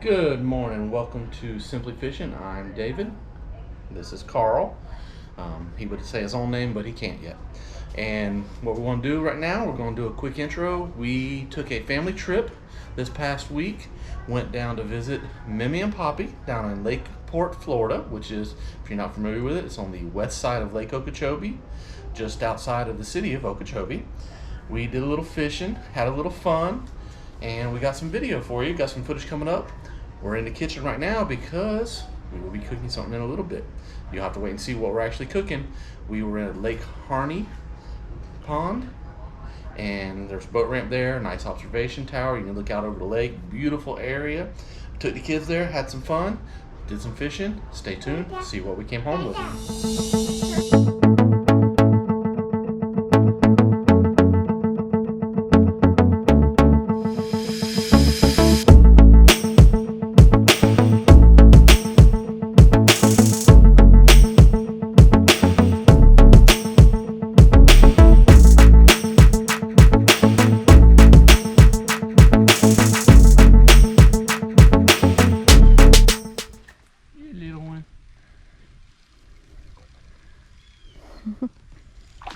Good morning. Welcome to Simply Fishing. I'm David. This is Carl. He would say his own name, but he can't yet. And what we're going to do right now, we're going to do a quick intro. We took a family trip this past week. Went down to visit Mimi and Poppy down in Lakeport, Florida, which is, if you're not familiar with it, it's on the west side of Lake Okeechobee, just outside of the city of Okeechobee. We did a little fishing, had a little fun, and we got some video for you. Got some footage coming up. We're in the kitchen right now because we will be cooking something in a little bit. You'll have to wait and see what we're actually cooking. We were in Lake Harney Pond, and there's a boat ramp there, nice observation tower. You can look out over the lake, beautiful area. Took the kids there, had some fun, did some fishing. Stay tuned, see what we came home with.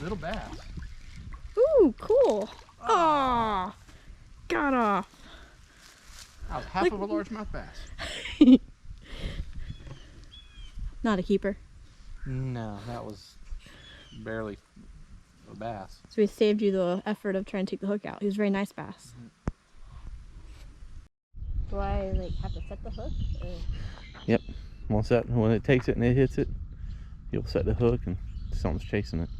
Little bass. Ooh, cool. Oh, got off. That was half of a largemouth bass. Not a keeper. No, that was barely a bass. So we saved you the effort of trying to take the hook out. He was a very nice bass. Do I have to set the hook? Or? Yep. Once that, when it takes it and it hits it, you'll set the hook and something's chasing it.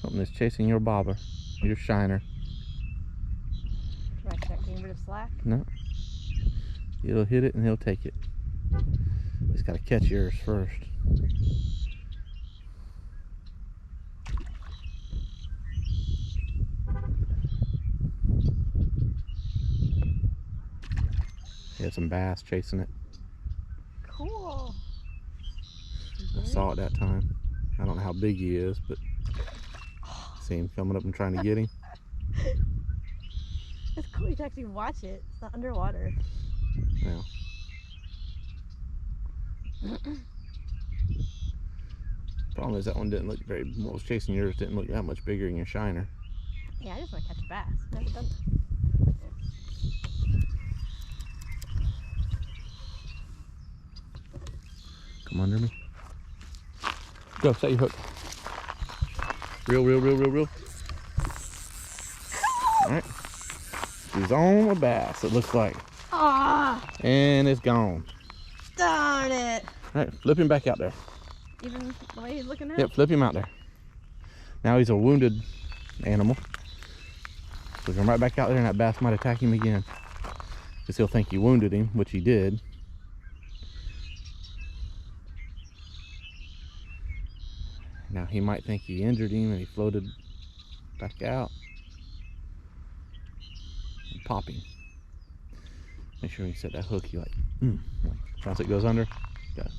Something that's chasing your bobber, your shiner. Do I start getting rid of slack? No. It'll hit it and he'll take it. Just gotta catch yours first. He had some bass chasing it. Cool. I saw it that time. I don't know how big he is, but see him coming up and trying to get him. It's cool you can actually watch it. It's not underwater. Yeah. Problem is that one didn't look very, what was chasing yours didn't look that much bigger than your shiner. Yeah, I just want to catch a bass. Never done that. Come under me. Go, set your hook. Reel. Alright. He's on a bass, it looks like. Ah! And it's gone. Darn it! Alright, flip him back out there. Even the way he's looking at? Yep, flip him out there. Now he's a wounded animal. So come right back out there and that bass might attack him again. Because he'll think you wounded him, which he did. Now he might think you injured him and he floated back out. And pop him. Make sure you set that hook, you like once it goes under, gotta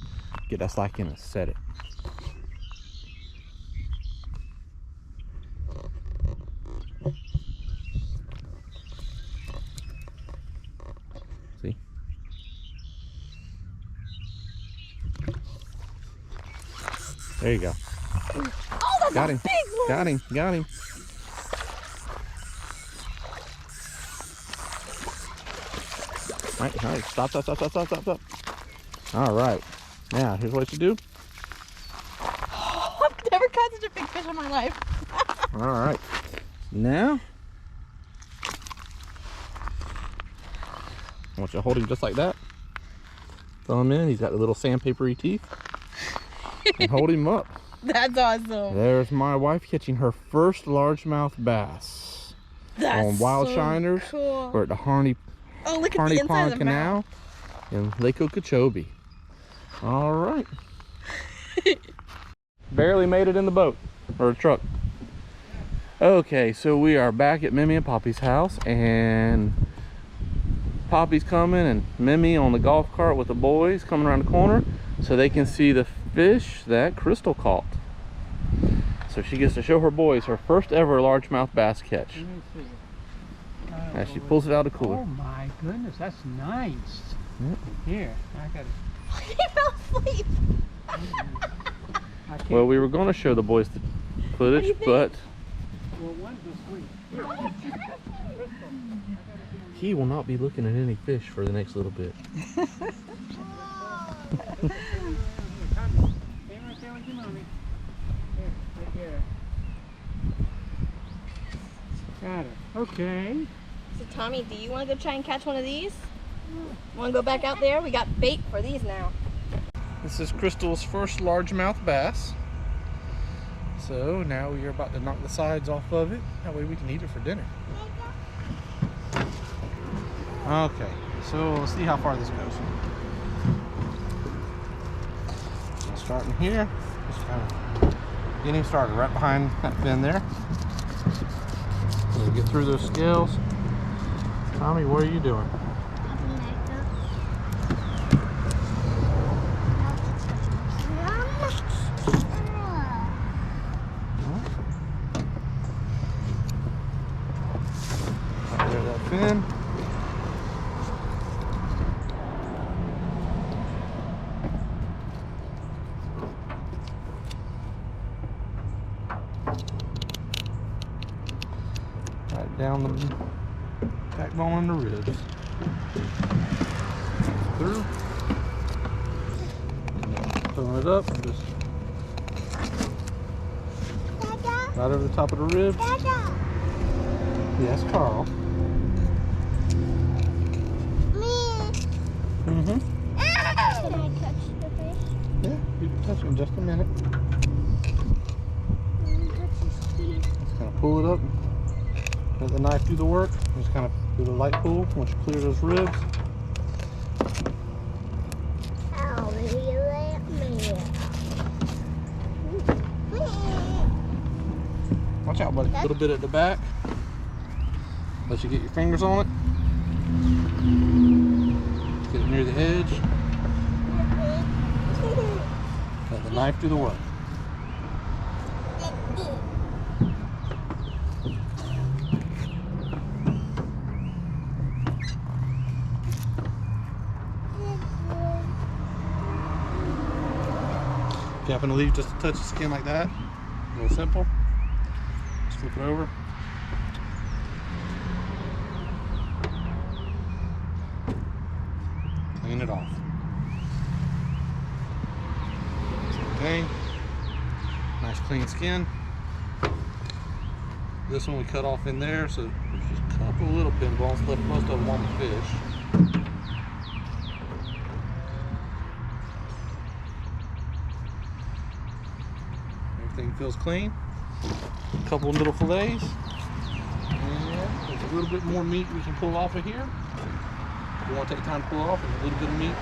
get that slack in and set it. See? There you go. Oh, that's Got a him. big one! Got him. All right, stop. All right, now here's what you do. I've never caught such a big fish in my life. All right, now I want you to hold him just like that. Throw him in. He's got the little sandpapery teeth, and hold him up. That's awesome. There's my wife catching her first largemouth bass. That's on wild so shiners. cool. We're at the Harney Pond Canal in Lake Okeechobee. All right. Barely made it in the boat or truck. Okay, so we are back at Mimi and Poppy's house, and Poppy's coming and Mimi on the golf cart with the boys coming around the corner so they can see the fish that Crystal caught. So she gets to show her boys her first ever largemouth bass catch. As she pulls it out of the cooler. Oh my goodness, that's nice. Yep. Here, I got He fell asleep. it. Well, we were going to show the boys the footage, but Well, one's asleep. he will not be looking at any fish for the next little bit. Stay right there with your mommy. Here, right there. Got it. Okay. So Tommy, do you want to go try and catch one of these? Want to go back out there? We got bait for these now. This is Crystal's first largemouth bass. So now we are about to knock the sides off of it. That way we can eat it for dinner. Okay, so let's see how far this goes. So starting here, just kind of getting started right behind that fin there. We'll get through those scales. Tommy, what are you doing? There's that fin. Right down the backbone and the ribs. Through. Filling it up. Just right over the top of the ribs. Yes, Carl. Mm-hmm. Can I touch the fish? Yeah, you can touch it in just a minute. Just kind of pull it up. Let the knife do the work. Just kind of do the light pull once you clear those ribs. How will you let me? Watch out, buddy. A little bit at the back. Let you get your fingers on it. Get it near the edge. Let the knife do the work. If you happen to leave just a touch of skin like that, real simple. Just flip it over. Clean it off. Same thing. Nice clean skin. This one we cut off in there, so there's just a couple little pin bones left, most of them on the fish. Everything feels clean. A couple little fillets. And there's a little bit more meat we can pull off of here. If you want to take time to pull off, there's a little bit of meat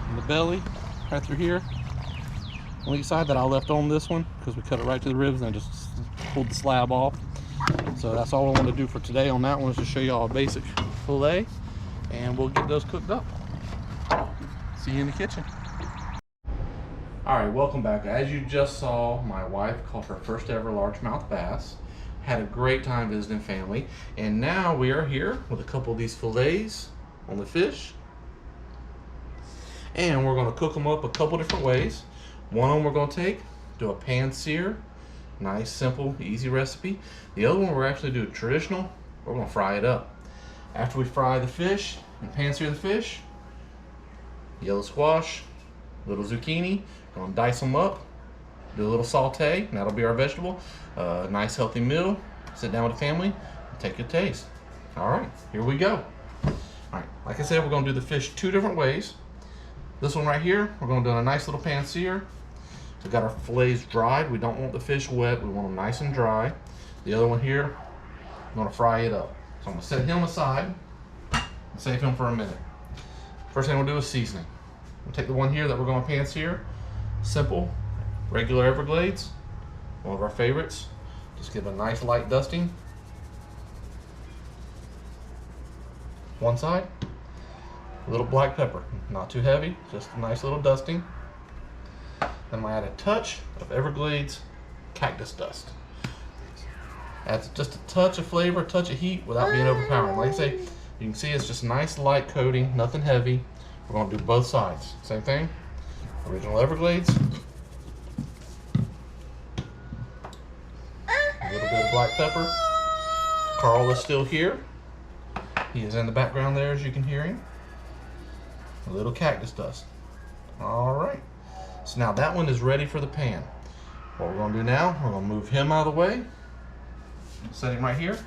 in the belly, right through here. On each side that I left on this one, because we cut it right to the ribs and I just pulled the slab off. So that's all I want to do for today on that one, is to show y'all a basic fillet, and we'll get those cooked up. See you in the kitchen. Alright, welcome back. As you just saw, my wife caught her first ever largemouth bass. Had a great time visiting family, and now we are here with a couple of these fillets on the fish, and we're going to cook them up a couple different ways. One of them we're going to do a pan sear, nice, simple, easy recipe. The other one we're actually doing traditional. We're going to fry it up. After we fry the fish and pan sear the fish, yellow squash, little zucchini, we're going to dice them up, do a little saute, and that'll be our vegetable. Nice healthy meal. Sit down with the family and take a taste. Alright, here we go. Alright, like I said, we're going to do the fish two different ways. This one right here, we're going to do a nice little pan sear. So we've got our fillets dried. We don't want the fish wet. We want them nice and dry. The other one here, I'm going to fry it up. So I'm going to set him aside and save him for a minute. First thing we'll do is seasoning. We'll take the one here that we're going to pan sear. Simple, regular Everglades. One of our favorites. Just give it a nice light dusting. One side. A little black pepper, not too heavy, just a nice little dusting. Then I'm gonna add a touch of Everglades cactus dust. Adds just a touch of flavor, a touch of heat without being overpowering. Like I say, You can see it's just nice light coating, nothing heavy. We're gonna do both sides. Same thing, original Everglades. A little bit of black pepper. Carl is still here. He is in the background there, as you can hear him. A little cactus dust. All right. So now that one is ready for the pan. What we're gonna do now, we're gonna move him out of the way. Set him right here.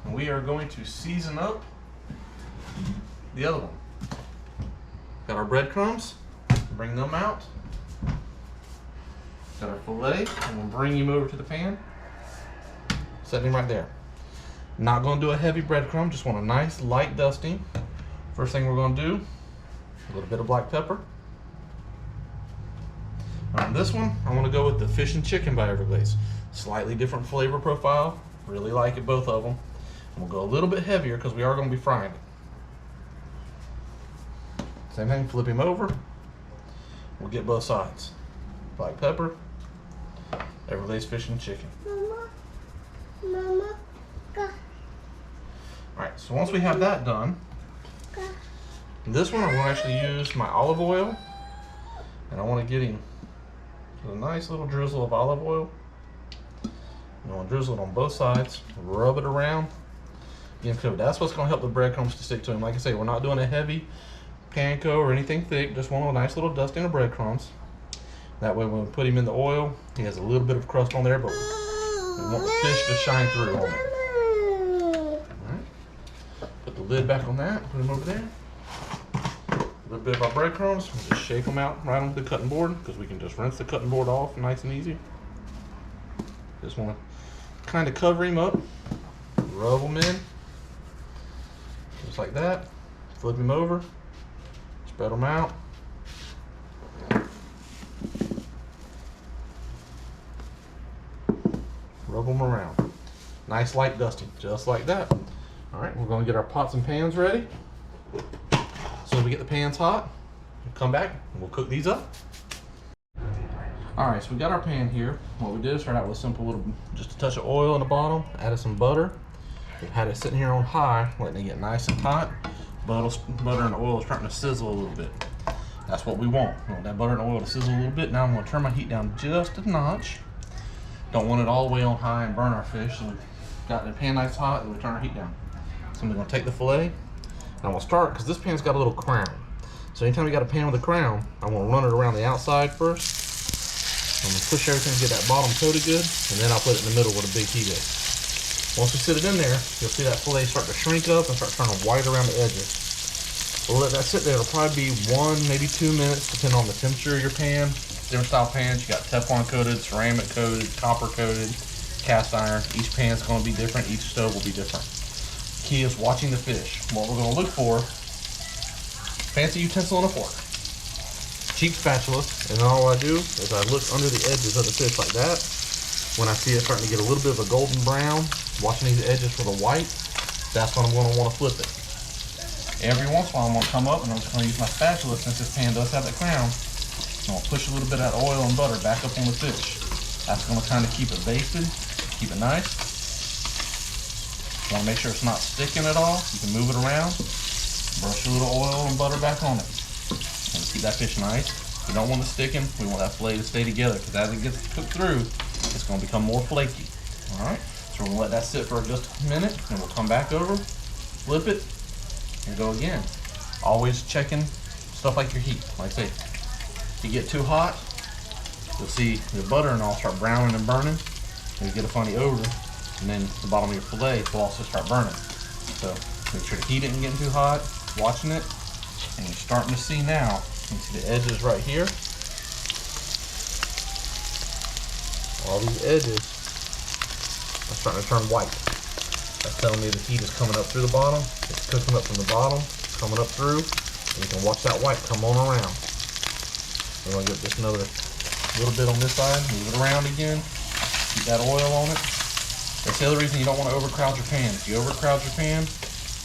And we are going to season up the other one. Got our breadcrumbs, bring them out. Got our filet, and we'll bring him over to the pan. Set him right there. Not gonna do a heavy breadcrumb, just want a nice light dusting. First thing we're gonna do, a little bit of black pepper. On this one, I want to go with the fish and chicken by Everglades. Slightly different flavor profile. Really like it, both of them. And we'll go a little bit heavier because we are going to be frying it. Same thing, flip him over. We'll get both sides. Black pepper, Everglades fish and chicken. Mama, go. Alright, so once we have that done, this one I'm going to actually use my olive oil. And I want to get him with a nice little drizzle of olive oil. You want to drizzle it on both sides, rub it around, get him covered. That's what's going to help the breadcrumbs to stick to him. Like I say, we're not doing a heavy panko or anything thick, just want a nice little dusting of breadcrumbs. That way when we put him in the oil, he has a little bit of crust on there, but we want the fish to shine through on it. Alright. Put the lid back on that, put him over there. A little bit of our breadcrumbs, we'll just shake them out right onto the cutting board because we can just rinse the cutting board off nice and easy. Just want to kind of cover him up, rub them in, just like that. Flip him over, spread them out. Rub them around. Nice light dusting, just like that. All right, we're going to get our pots and pans ready. As soon as we get the pans hot, we'll come back and we'll cook these up. Alright, so we got our pan here. What we did is start out with a simple little, just a touch of oil in the bottom, added some butter. We've had it sitting here on high, letting it get nice and hot. Butter and oil is starting to sizzle a little bit. That's what we want. We want that butter and oil to sizzle a little bit. Now I'm going to turn my heat down just a notch. Don't want it all the way on high and burn our fish. So we've got the pan nice hot, and we turn our heat down. So I'm going to take the filet. And we'll start, because this pan's got a little crown. So anytime you got a pan with a crown, I want to run it around the outside first. I'm going to push everything to get that bottom coated good, and then I'll put it in the middle where the big heat is. Once we sit it in there, you'll see that filet start to shrink up and start turning white around the edges. We'll let that sit there. It'll probably be 1, maybe 2 minutes, depending on the temperature of your pan. Different style pans, you got Teflon coated, ceramic coated, copper coated, cast iron. Each pan's going to be different, each stove will be different. Key is watching the fish. What we're going to look for, fancy utensil and a fork, cheap spatula, and all I do is I look under the edges of the fish like that. When I see it starting to get a little bit of a golden brown, watching these edges for the white, that's when I'm going to want to flip it. Every once in a while I'm going to come up and I'm just going to use my spatula, since this pan does have that crown. I'm going to push a little bit of that oil and butter back up on the fish. That's going to kind of keep it basted, keep it nice. Want to make sure it's not sticking at all. You can move it around, brush a little oil and butter back on it, and keep that fish nice. We don't want it sticking. We want that filet to stay together, because as it gets cooked through, it's going to become more flaky. All right, so we're going to let that sit for just a minute, and we'll come back over, flip it, and go again. Always checking stuff like your heat. Like I say, if you get too hot, you'll see the butter and all start browning and burning, and you get a funny odor. And then the bottom of your fillet will also start burning. So make sure the heat isn't getting too hot, watching it, and you're starting to see now, you can see the edges right here. All these edges are starting to turn white. That's telling me the heat is coming up through the bottom. It's cooking up from the bottom, coming up through, and you can watch that white come on around. We're gonna get just another little bit on this side, move it around again, keep that oil on it. That's the other reason you don't want to overcrowd your pan. If you overcrowd your pan,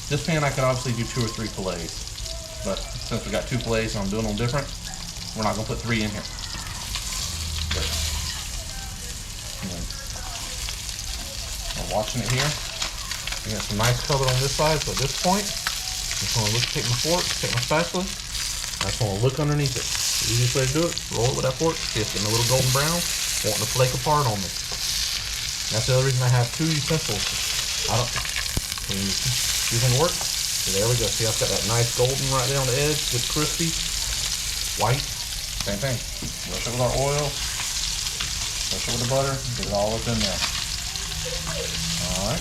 this pan I could obviously do 2 or 3 fillets. But since we got 2 fillets and I'm doing them different, we're not going to put 3 in here. We're watching it here. I got some nice color on this side, so at this point, I'm just gonna look, take my fork, take my spatula, I just wanna look underneath it. The easiest way to do it, roll it with that fork, see it's getting a little golden brown, wanting to flake apart on me. That's the other reason I have two utensils. I don't, when you can work, so there we go. See, I've got that nice golden right there on the edge, good crispy, white. Same thing. Brush it with our oil, brush it with the butter, get it all up in there. All right.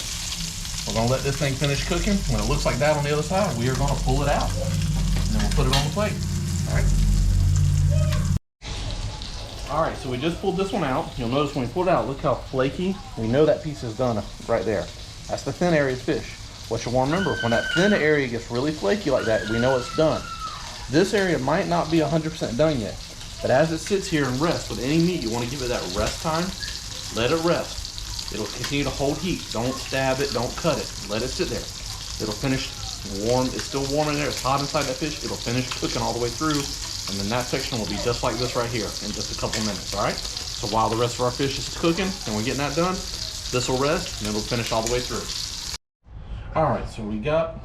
We're gonna let this thing finish cooking. When it looks like that on the other side, we are gonna pull it out. And then we'll put it on the plate. All right. All right, so we just pulled this one out. You'll notice when we pull it out, look how flaky. We know that piece is done right there. That's the thin area of fish. What you want to remember, when that thin area gets really flaky like that, we know it's done. This area might not be 100% done yet, but as it sits here and rests with any meat, you want to give it that rest time. Let it rest. It'll continue to hold heat. Don't stab it, don't cut it. Let it sit there. It'll finish warm. It's still warm in there. It's hot inside that fish. It'll finish cooking all the way through. And then that section will be just like this right here in just a couple minutes, all right? So while the rest of our fish is cooking and we're getting that done, this will rest and it'll finish all the way through. All right, so we got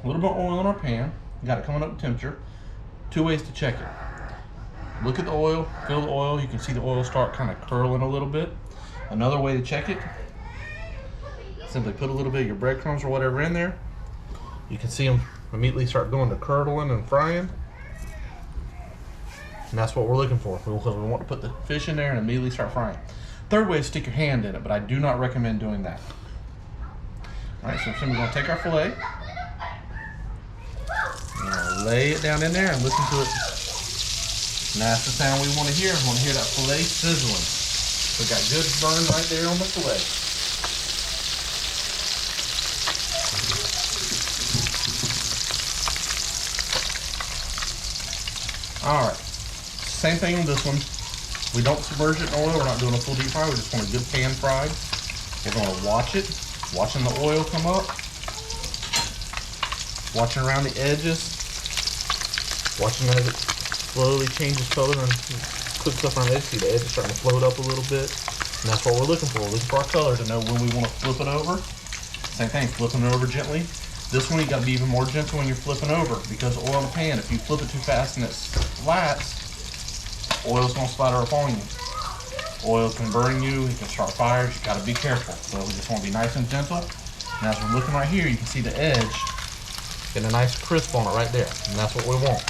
a little bit of oil in our pan. We got it coming up to temperature. Two ways to check it. Look at the oil, feel the oil. You can see the oil start kind of curling a little bit. Another way to check it, simply put a little bit of your breadcrumbs or whatever in there. You can see them immediately start going to curdling and frying. And that's what we're looking for. We want to put the fish in there and immediately start frying. Third way is stick your hand in it, but I do not recommend doing that. All right, so we're going to take our filet, and lay it down in there and listen to it. And that's the sound we want to hear. We want to hear that filet sizzling. We got good burn right there on the filet. All right. Same thing on this one. We don't submerge it in oil. We're not doing a full deep fry. We just want a good pan fried. We're going to watch it. Watching the oil come up. Watching around the edges. Watching as it slowly changes color and cooks up on the edge. See the edge is starting to float up a little bit. And that's what we're looking for. We're looking for our color to know when we want to flip it over. Same thing, flipping it over gently. This one you got to be even more gentle when you're flipping over because oil in the pan, if you flip it too fast and it flats, oil's gonna splatter upon you. Oil can burn you, it can start fires, you gotta be careful. So we just wanna be nice and gentle. And as we're looking right here, you can see the edge getting a nice crisp on it right there. And that's what we want.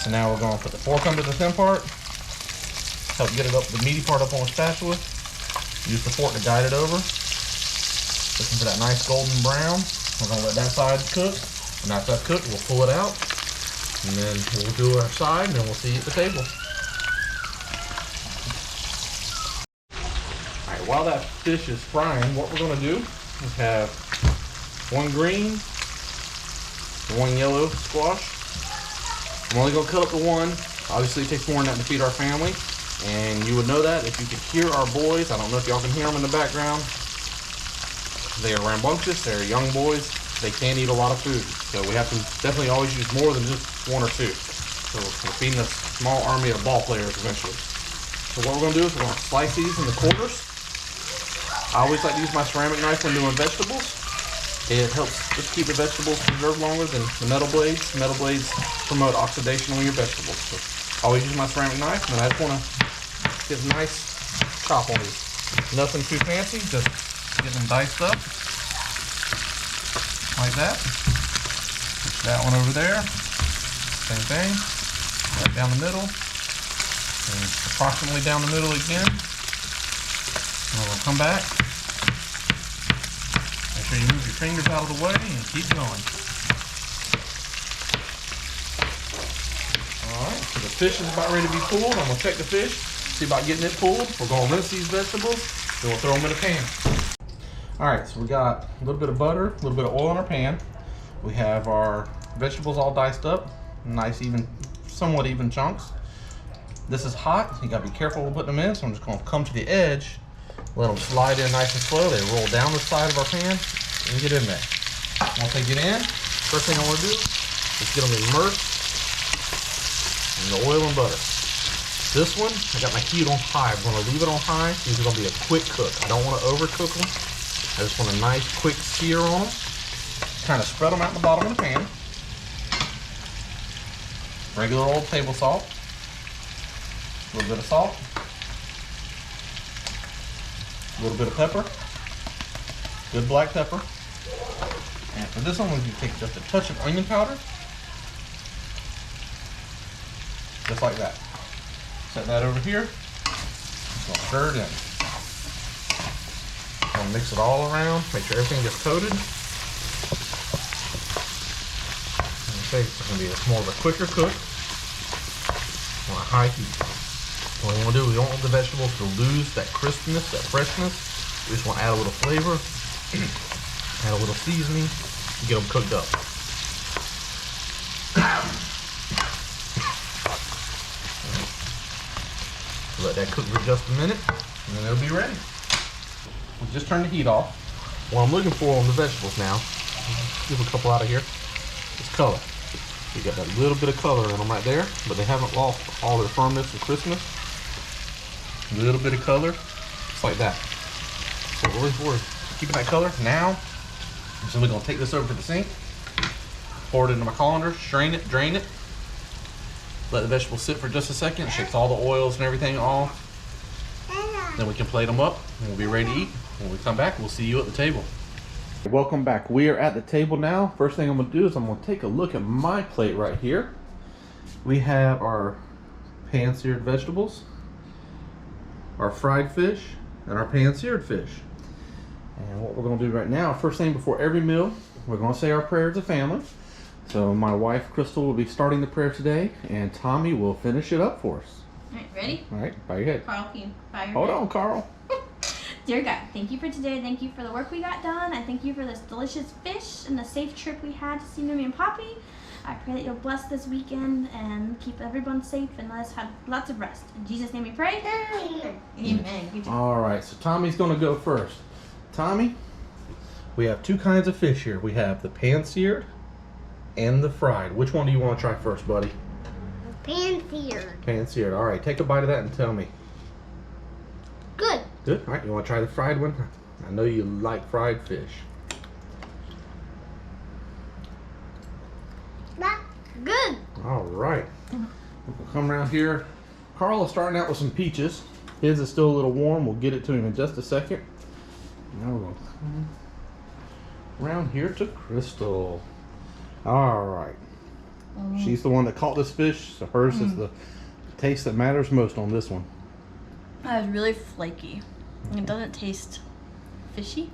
So now we're gonna put the fork under the thin part, help get it up, the meaty part up on the spatula. Use the fork to guide it over. Looking for that nice golden brown. We're gonna let that side cook. And after that's cooked, we'll pull it out. And then we'll do our side and then we'll see you at the table. While that fish is frying, what we're going to do is have one green, one yellow squash. I'm only going to cut up the one. Obviously, it takes more than that to feed our family. And you would know that if you could hear our boys. I don't know if y'all can hear them in the background. They are rambunctious. They're young boys. They can't eat a lot of food. So we have to definitely always use more than just one or two. So we're feeding a small army of ball players eventually. So what we're going to do is we're going to slice these into quarters. I always like to use my ceramic knife when doing vegetables. It helps just keep the vegetables preserved longer than the metal blades. Metal blades promote oxidation on your vegetables. So I always use my ceramic knife, and I just want to get a nice chop on these. Nothing too fancy, just get them diced up like that. Push that one over there. Same thing, right down the middle, and approximately down the middle again. And we'll come back. Make sure you move your fingers out of the way and keep going. Alright, so the fish is about ready to be pulled. I'm going to check the fish, see about getting it pulled. We're going to rinse these vegetables, then we'll throw them in a pan. Alright, so we got a little bit of butter, a little bit of oil in our pan. We have our vegetables all diced up, nice even, somewhat even chunks. This is hot, you got to be careful with putting them in, so I'm just going to come to the edge. Let them slide in nice and slow. They roll down the side of our pan and get in there. Once they get in, first thing I want to do is get them immersed in the oil and butter. This one, I got my heat on high. I'm going to leave it on high. These are going to be a quick cook. I don't want to overcook them. I just want a nice quick sear on them. kind of spread them out in the bottom of the pan. Regular old table salt. A little bit of salt. A little bit of pepper. Good black pepper. And for this one, you take just a touch of onion powder. Just like that. Set that over here. Gonna stir it in. Gonna mix it all around. Make sure everything gets coated. Okay, it's gonna be more of a quicker cook on a high heat. What we want to do, we don't want the vegetables to lose that crispness, that freshness. We just want to add a little flavor, add a little seasoning, and get them cooked up. Let that cook for just a minute, and then it'll be ready. We'll just turn the heat off. What I'm looking for on the vegetables now, give a couple out of here, is color. You got that little bit of color in them right there, but they haven't lost all their firmness and crispness. A little bit of color, just like that. So we're keeping that color. Now, I'm simply gonna take this over to the sink, pour it into my colander, strain it, drain it, let the vegetables sit for just a second, it shakes all the oils and everything off. Then we can plate them up and we'll be ready to eat. When we come back, we'll see you at the table. Welcome back. We are at the table now. First thing I'm gonna do is I'm gonna take a look at my plate right here. We have our pan-seared vegetables, our fried fish, and our pan-seared fish. And what we're gonna do right now, first thing before every meal, we're gonna say our prayer as a family. So my wife, Crystal, will be starting the prayer today, and Tommy will finish it up for us. All right, ready? All right, bow your head. Carl, can you bow your Hold head? on, Carl. Dear God, thank you for today. Thank you for the work we got done. I thank you for this delicious fish and the safe trip we had to see Mimi and Poppy. I pray that you'll bless this weekend and keep everyone safe and let us have lots of rest. In Jesus' name we pray. Amen. Good job. All right, so Tommy's gonna go first. Tommy, we have two kinds of fish here. We have the pan-seared and the fried. Which one do you want to try first, buddy? Pan-seared. Pan-seared. All right, take a bite of that and tell me. Good. Good. All right, you want to try the fried one? I know you like fried fish. That's good. All right. We'll come around here. Carl is starting out with some peaches. His is still a little warm. We'll get it to him in just a second. Now we're going to come around here to Crystal. All right. She's the one that caught this fish, so hers is the taste that matters most on this one. That was really flaky. It doesn't taste fishy.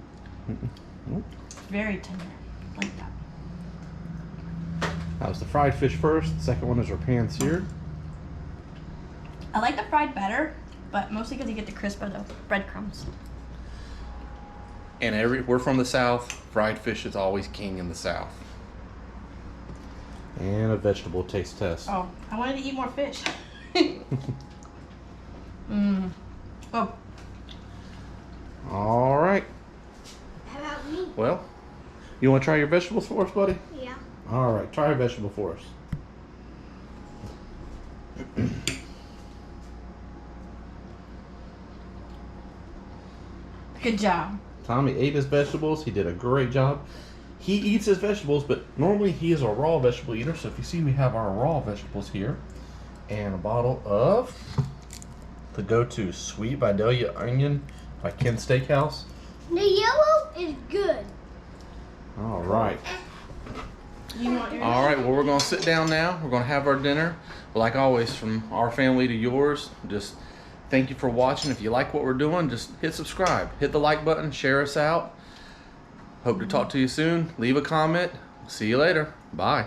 It's very tender, like that. That was the fried fish first. The second one is our pan-seared. I like the fried better, but mostly because you get the crisp of the breadcrumbs. And we're from the South. Fried fish is always king in the South. And a vegetable taste test. Oh, I wanted to eat more fish. Oh. All right. How about me? Well, you want to try your vegetables for us, buddy? Yeah. All right, try a vegetable for us. Good job. Tommy ate his vegetables. He did a great job. He eats his vegetables, but normally he is a raw vegetable eater. So if you see, we have our raw vegetables here. And a bottle of the go-to Sweet Vidalia Onion by Ken Steakhouse. The yellow is good. All right. You want yours? All right, well, we're going to sit down now. We're going to have our dinner. Like always, from our family to yours, just thank you for watching. If you like what we're doing, just hit subscribe. Hit the like button. Share us out. Hope to talk to you soon. Leave a comment. See you later. Bye.